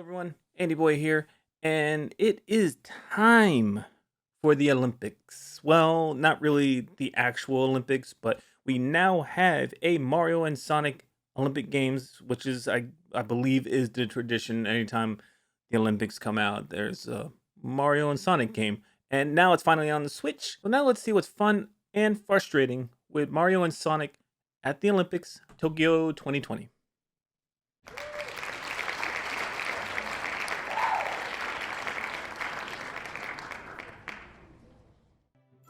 Everyone, Andy Boy here, and it is time for the Olympics. Well, not really the actual Olympics, but we now have a Mario and Sonic Olympic Games, which is I believe is the tradition. Anytime the Olympics come out, there's a Mario and Sonic game, and now it's finally on the Switch. So now let's see what's fun and frustrating with Mario and Sonic at the Olympics, Tokyo 2020.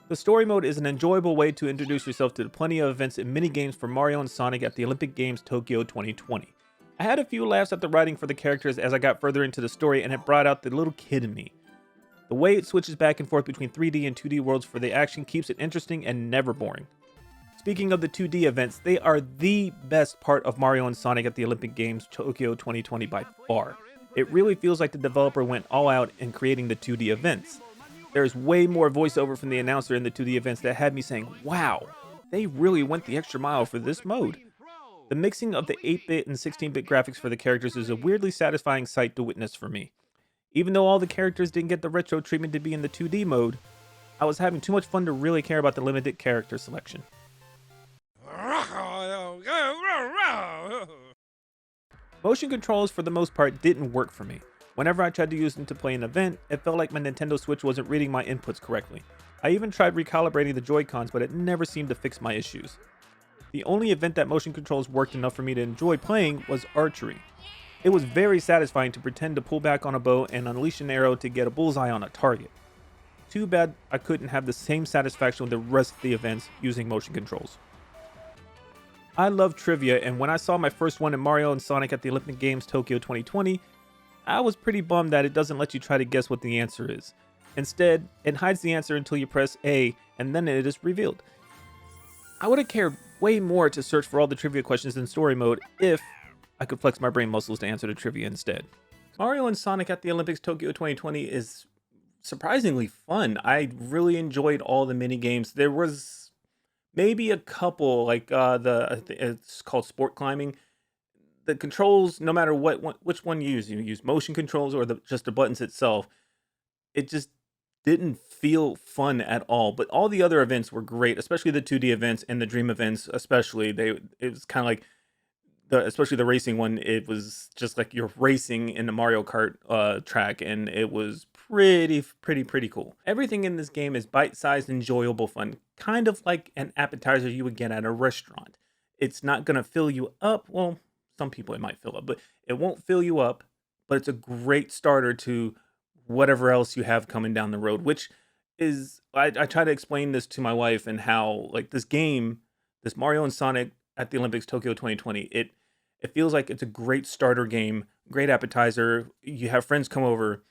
The story mode is an enjoyable way to introduce yourself to the plenty of events and mini games for Mario and Sonic at the Olympic Games Tokyo 2020. I had a few laughs at the writing for the characters as I got further into the story, and it brought out the little kid in me. The way it switches back and forth between 3D and 2D worlds for the action keeps it interesting and never boring. Speaking of the 2D events, they are the best part of Mario and Sonic at the Olympic Games Tokyo 2020 by far. It really feels like the developer went all out in creating the 2D events. There's way more voiceover from the announcer in the 2D events that had me saying, wow, they really went the extra mile for this mode. The mixing of the 8-bit and 16-bit graphics for the characters is a weirdly satisfying sight to witness for me. Even though all the characters didn't get the retro treatment to be in the 2D mode, I was having too much fun to really care about the limited character selection. Motion controls for the most part didn't work for me. Whenever I tried to use them to play an event, it felt like my Nintendo Switch wasn't reading my inputs correctly. I even tried recalibrating the Joy-Cons, but it never seemed to fix my issues. The only event that motion controls worked enough for me to enjoy playing was Archery. It was very satisfying to pretend to pull back on a bow and unleash an arrow to get a bullseye on a target. Too bad I couldn't have the same satisfaction with the rest of the events using motion controls. I love trivia, and when I saw my first one in Mario and Sonic at the Olympic Games Tokyo 2020, I was pretty bummed that it doesn't let you try to guess what the answer is. Instead, it hides the answer until you press A, and then it is revealed. I would have cared way more to search for all the trivia questions in story mode if I could flex my brain muscles to answer the trivia instead. Mario and Sonic at the Olympics Tokyo 2020 is surprisingly fun. I really enjoyed all the mini games. There was maybe a couple, like it's called sport climbing. The controls, no matter which one you use motion controls or just the buttons itself, it just didn't feel fun at all. But all the other events were great, especially the 2D events and the Dream events. Especially it was kind of like especially the racing one. It was just like you're racing in the Mario Kart track, and it was pretty cool. Everything in this game is bite-sized, enjoyable fun, kind of like an appetizer you would get at a restaurant. It's not gonna fill you up. Well, some people it might fill up, but it won't fill you up. But it's a great starter to whatever else you have coming down the road, which is, I try to explain this to my wife and how, like, this game, this Mario and Sonic at the Olympics Tokyo 2020, it feels like it's a great starter game, great appetizer. You have friends come over.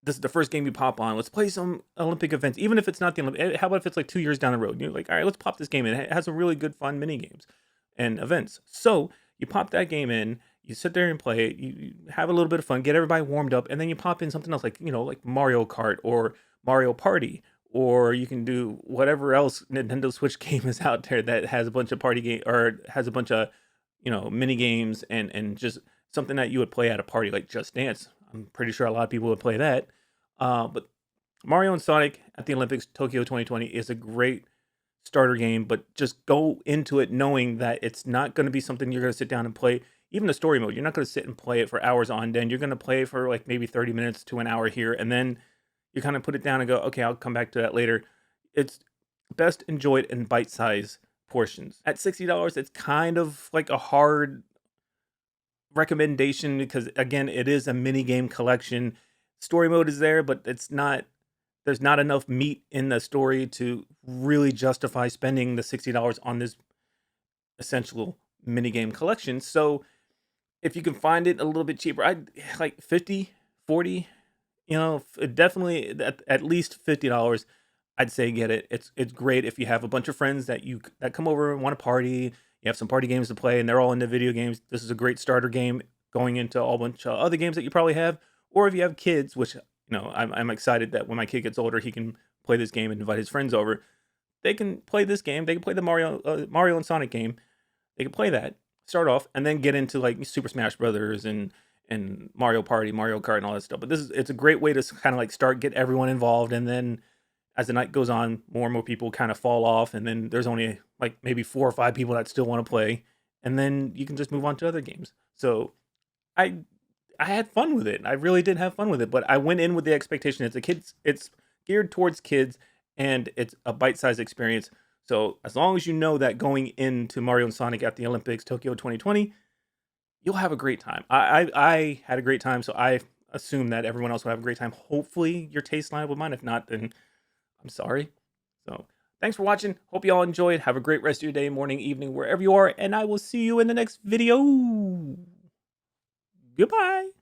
This is the first game you pop on. Let's play some Olympic events, even if it's not the Olympic. How about if it's like 2 years down the road? You're like, all right, let's pop this game in. It has some really good, fun mini games and events. So you pop that game in, you sit there and play it, you have a little bit of fun, get everybody warmed up, and then you pop in something else like, like Mario Kart or Mario Party, or you can do whatever else Nintendo Switch game is out there that has a bunch of party game or has a bunch of, mini games and just something that you would play at a party like Just Dance. I'm pretty sure a lot of people would play that. But Mario and Sonic at the Olympics Tokyo 2020 is a great starter game, but just go into it knowing that it's not going to be something you're going to sit down and play. Even the story mode, you're not going to sit and play it for hours on end. You're going to play for like maybe 30 minutes to an hour here, and then you kind of put it down and go, okay, I'll come back to that later. It's best enjoyed in bite-sized portions. At $60, it's kind of like a hard recommendation because, again, it is a mini game collection. Story mode is there, but there's not enough meat in the story to really justify spending the $60 on this essential minigame collection. So if you can find it a little bit cheaper, I'd like 50, 40, definitely at least $50. I'd say get it. It's great if you have a bunch of friends that come over and want to party. You have some party games to play and they're all into video games. This is a great starter game going into a whole bunch of other games that you probably have. Or if you have kids, which I'm excited that when my kid gets older, he can play this game and invite his friends over. They can play this game. They can play the Mario and Sonic game. They can play that, start off, and then get into like Super Smash Brothers and and Mario Party, Mario Kart, and all that stuff. But it's a great way to kind of like get everyone involved, and then as the night goes on, more and more people kind of fall off, and then there's only like maybe 4 or 5 people that still want to play, and then you can just move on to other games. So I I had fun with it. I really did have fun with it, but I went in with the expectation it's geared towards kids and it's a bite-sized experience. So as long as you know that going into Mario and Sonic at the Olympics Tokyo 2020, you'll have a great time. I had a great time, so I assume that everyone else will have a great time. Hopefully your taste line with mine. If not, then I'm sorry. So thanks for watching. Hope you all enjoyed. Have a great rest of your day, morning, evening, wherever you are, and I will see you in the next video. Goodbye.